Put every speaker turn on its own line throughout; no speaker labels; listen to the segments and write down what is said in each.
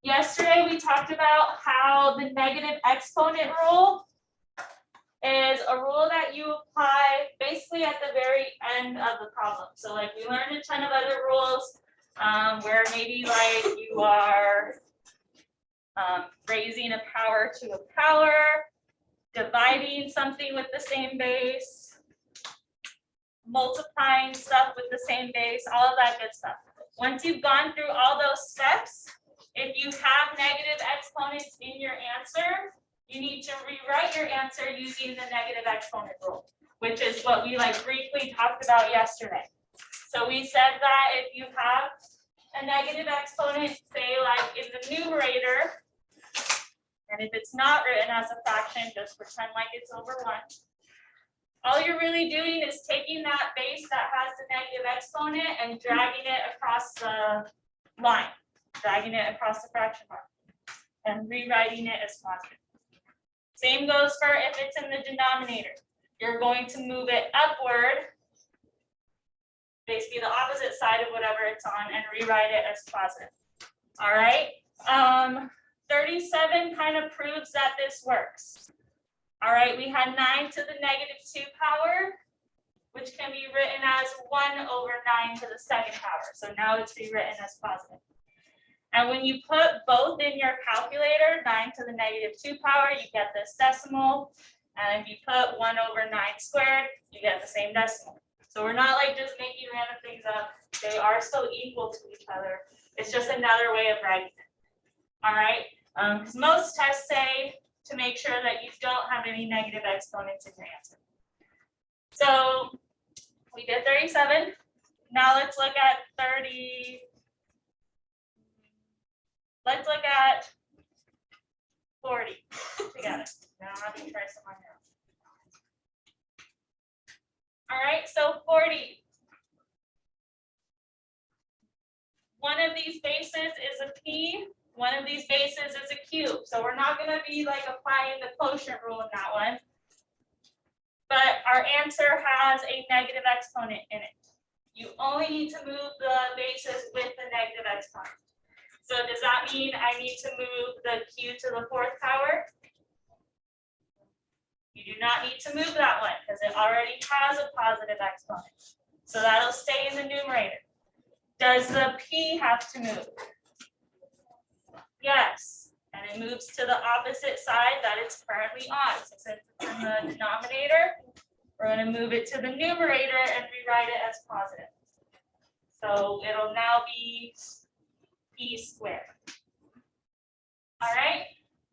Yesterday we talked about how the negative exponent rule is a rule that you apply basically at the very end of the problem. So like we learned a ton of other rules where maybe like you are raising a power to a power, dividing something with the same base, multiplying stuff with the same base, all of that good stuff. Once you've gone through all those steps, if you have negative exponents in your answer, you need to rewrite your answer using the negative exponent rule, which is what we like briefly talked about yesterday. So we said that if you have a negative exponent, say like in the numerator, and if it's not written as a fraction, just pretend like it's over 1. All you're really doing is taking that base that has the negative exponent and dragging it across the line, dragging it across the fraction bar, and rewriting it as positive. Same goes for if it's in the denominator. You're going to move it upward, basically the opposite side of whatever it's on, and rewrite it as positive. All right. 37 kind of proves that this works. All right, we had 9 to the negative 2 power, which can be written as 1 over 9 to the second power. So now it's rewritten as positive. And when you put both in your calculator, 9 to the negative 2 power, you get this decimal. And if you put 1 over 9 squared, you get the same decimal. So we're not like just making random things up. They are still equal to each other. It's just another way of writing it. All right, because most tests say to make sure that you don't have any negative exponents in your answer. So we did 37. Now let's look at 30. Let's look at 40 together. Now I'm going to try some on your own. All right, so 40. One of these bases is a p. One of these bases is a cube. So we're not going to be like applying the quotient rule in that one. But our answer has a negative exponent in it. You only need to move the bases with the negative exponent. So does that mean I need to move the q to the 4th power? You do not need to move that one because it already has a positive exponent. So that'll stay in the numerator. Does the p have to move? Yes, and it moves to the opposite side that it's currently on. So since it's in the denominator, we're going to move it to the numerator and rewrite it as positive. So it'll now be p squared. All right,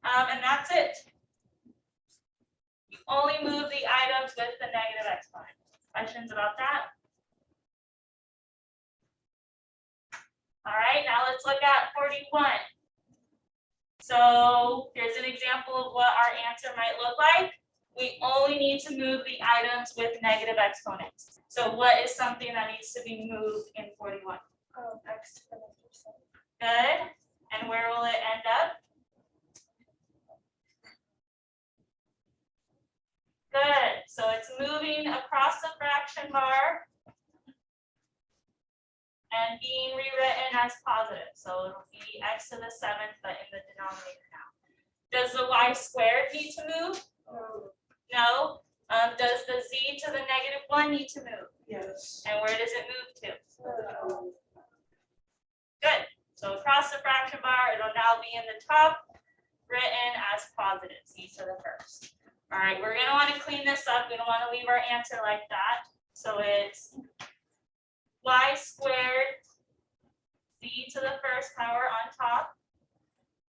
and that's it. You only move the items with the negative exponent. Questions about that? All right, now let's look at 41. So here's an example of what our answer might look like. We only need to move the items with negative exponents. So what is something that needs to be moved in 41? X to the negative 7. Good. And where will it end up? Good. So it's moving across the fraction bar and being rewritten as positive. So it'll be x to the 7th, but in the denominator now. Does the y squared need to move? No. Does the z to the negative 1 need to move?
Yes.
And where does it move to? Good. So across the fraction bar, it'll now be in the top, written as positive, z to the 1st. All right, we're going to want to clean this up. We don't want to leave our answer like that. So it's y squared z to the 1st power on top.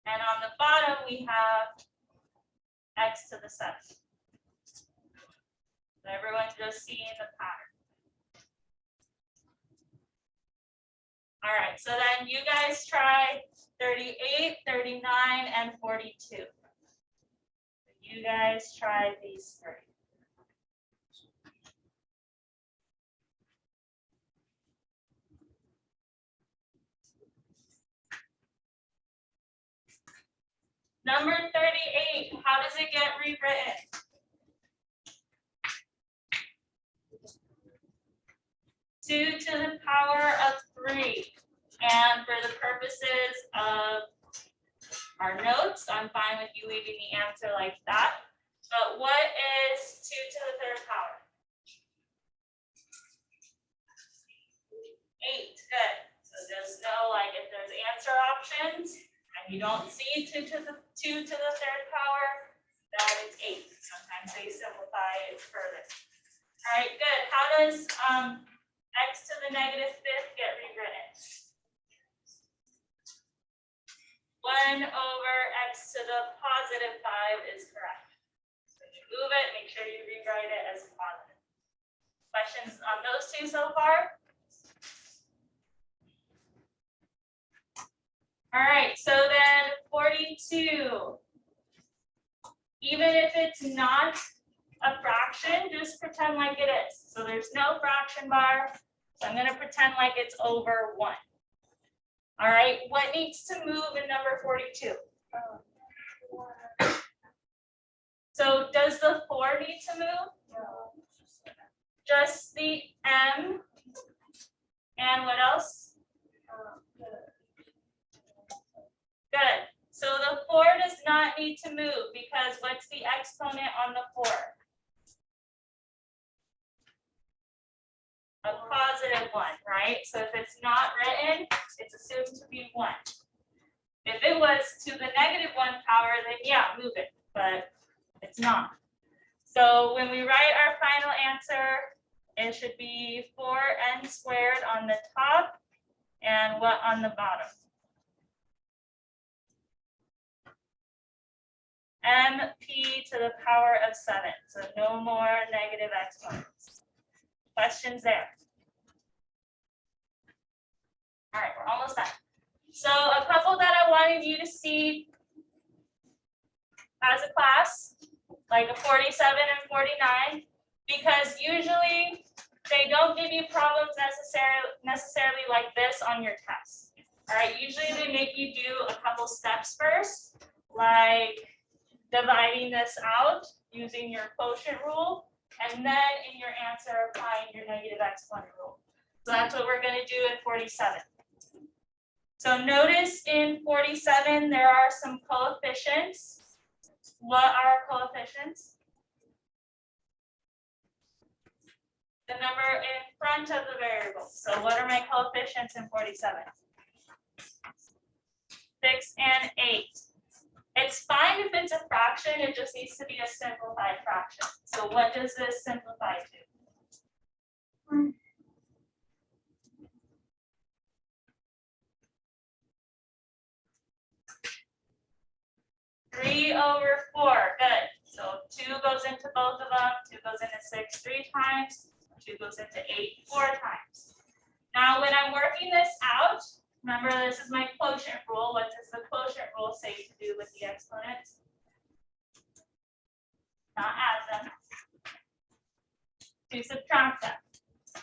And on the bottom, we have x to the 7th. So everyone's just seeing the pattern. All right, so then you guys try 38, 39, and 42. You guys try these 3. Number 38, how does it get rewritten? Two to the power of 3. And for the purposes of our notes. I'm fine with you leaving the answer like that. But what is 2 to the third power? 8, good. So just know, like, if there's answer options and you don't see 2 to the third power, that is 8. Sometimes they simplify it further. All right, good. How does x to the negative 5th get rewritten? 1 over x to the positive 5 is correct. So you move it, make sure you rewrite it as positive. Questions on those two so far? All right, so then 42. Even if it's not a fraction, just pretend like it is. So there's no fraction bar, so I'm going to pretend like it's over 1. All right, what needs to move in number 42? So does the 4 need to move? No. Just the m, and what else? Good. So the 4 does not need to move because what's the exponent on the 4? A positive 1, right? So if it's not written, it's assumed to be 1. If it was to the negative 1 power, then yeah, move it, but it's not. So when we write our final answer, it should be 4n squared on the top and what on the bottom? MP to the power of 7. So no more negative exponents. Questions there? All right, we're almost done. So a couple that I wanted you to see as a class, like a 47 and 49, because usually they don't give you problems necessarily like this on your test. All right, usually they make you do a couple steps first, like dividing this out using your quotient rule, and then in your answer applying your negative exponent rule. So that's what we're going to do in 47. So notice in 47 there are some coefficients. What are coefficients? The number in front of the variable. So what are my coefficients in 47? 6 and 8. It's fine if it's a fraction, it just needs to be a simplified fraction. So what does this simplify to? 3 over 4, good. So 2 goes into both of them, 2 goes into 6 3 times, 2 goes into 8 4 times. Now when I'm working this out, remember this is my quotient rule. What does the quotient rule say to do with the exponents? Not add them, to subtract them.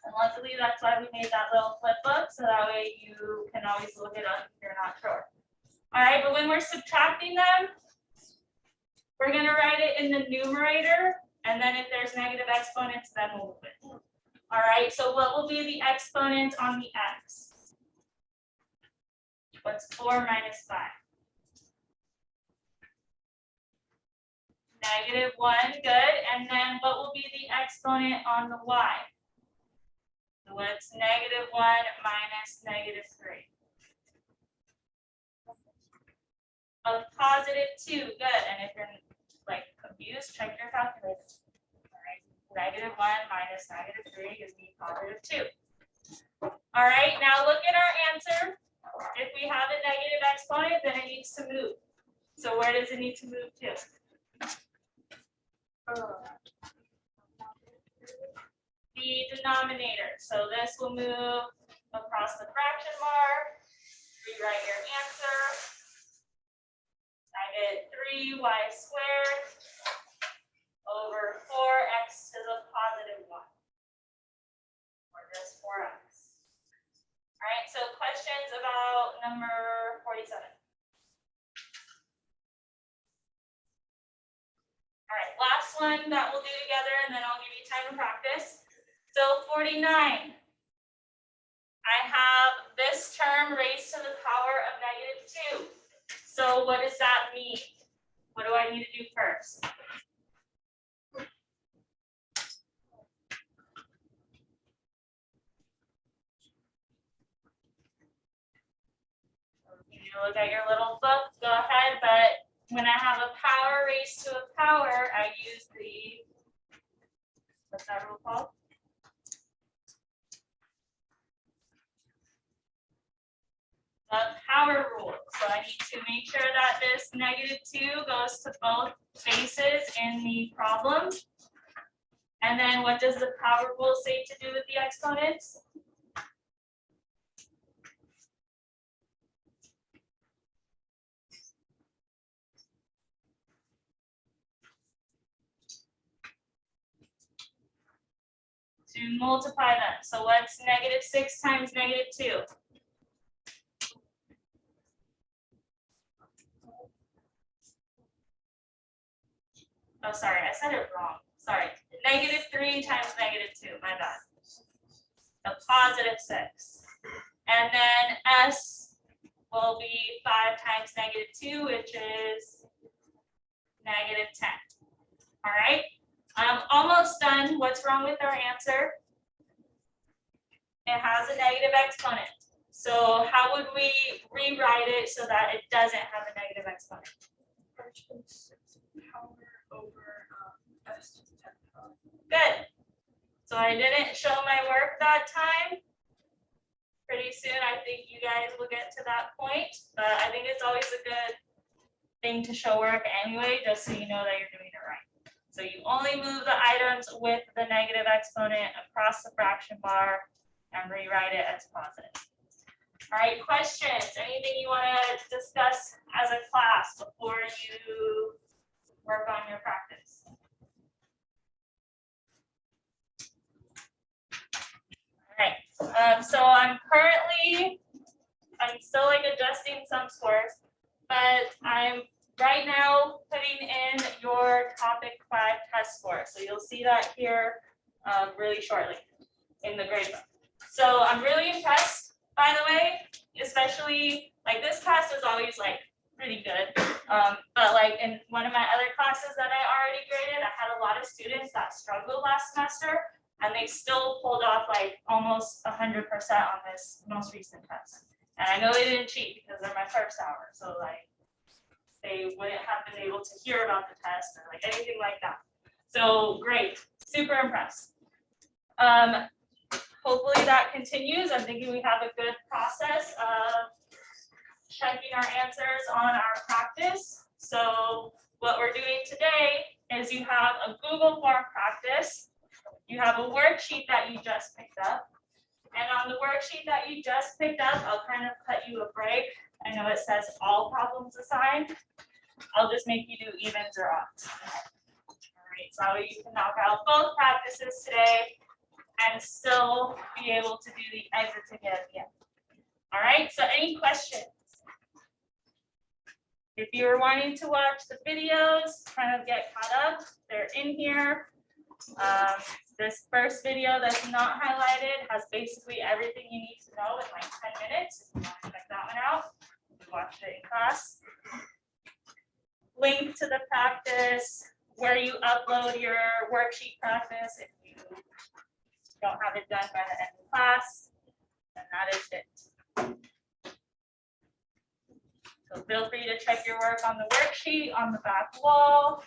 And luckily that's why we made that little flip book, so that way you can always look it up if you're not sure. All right, but when we're subtracting them, we're going to write it in the numerator, and then if there's negative exponents, then we'll move it. All right, so what will be the exponent on the x? What's 4 minus 5? Negative 1, good. And then what will be the exponent on the y? So what's negative 1 minus negative 3? A positive 2, good. And if you're like confused, check your calculator. All right, negative 1 minus negative 3 gives me positive 2. All right, now look at our answer. If we have a negative exponent, then it needs to move. So where does it need to move to? The denominator. So this will move across the fraction mark. Rewrite your answer. I get 3y squared over 4x to the positive 1. Or just 4x. All right, so questions about number 47. All right, last one that we'll do together, and then I'll give you time to practice. So 49. I have this term raised to the power of negative 2. So what does that mean? What do I need to do first? You look at your little book, go ahead, but when I have a power raised to a power, I use the, what's that rule called? The power rule. So I need to make sure that this -2 goes to both faces in the problem. And then what does the power rule say to do with the exponents? To multiply them. So what's -6 times -2? Oh, sorry, I said it wrong. Sorry. -3 times -2, my bad. A +6. And then S will be 5 times -2, which is -10. All right. I'm almost done. What's wrong with our answer? It has a negative exponent. So how would we rewrite it so that it doesn't have a negative exponent?
Power over S to the 10th power.
Good. So I didn't show my work that time. Pretty soon, I think you guys will get to that point. But I think it's always a good thing to show work anyway, just so you know that you're doing it right. So you only move the items with the negative exponent across the fraction bar and rewrite it as positive. All right, questions? Anything you want to discuss as a class before you work on your practice? All right, so I'm still like adjusting some scores, but I'm right now putting in your topic 5 test score. So you'll see that here really shortly in the grade book. So I'm really impressed, by the way, especially like this class is always like pretty good. But like in one of my other classes that I already graded, I had a lot of students that struggled last semester and they still pulled off like almost 100% on this most recent test. And I know they didn't cheat because they're my first hour. So like they wouldn't have been able to hear about the test or like anything like that. So great, super impressed. Hopefully that continues. I'm thinking we have a good process of checking our answers on our practice. So what we're doing today is you have a Google form practice. You have a worksheet that you just picked up. And on the worksheet that you just picked up, I'll kind of cut you a break. I know it says all problems assigned. I'll just make you do evens or odds. All right, so you can knock out both practices today and still be able to do the exits again at the end. All right, so any questions? If you're wanting to watch the videos, kind of get caught up, they're in here. This first video that's not highlighted has basically everything you need to know in like 10 minutes. If you want to check that one out, we watched it in class. Link to the practice where you upload your worksheet practice if you don't have it done by the end of class, and that is it. So feel free to check your work on the worksheet on the back wall.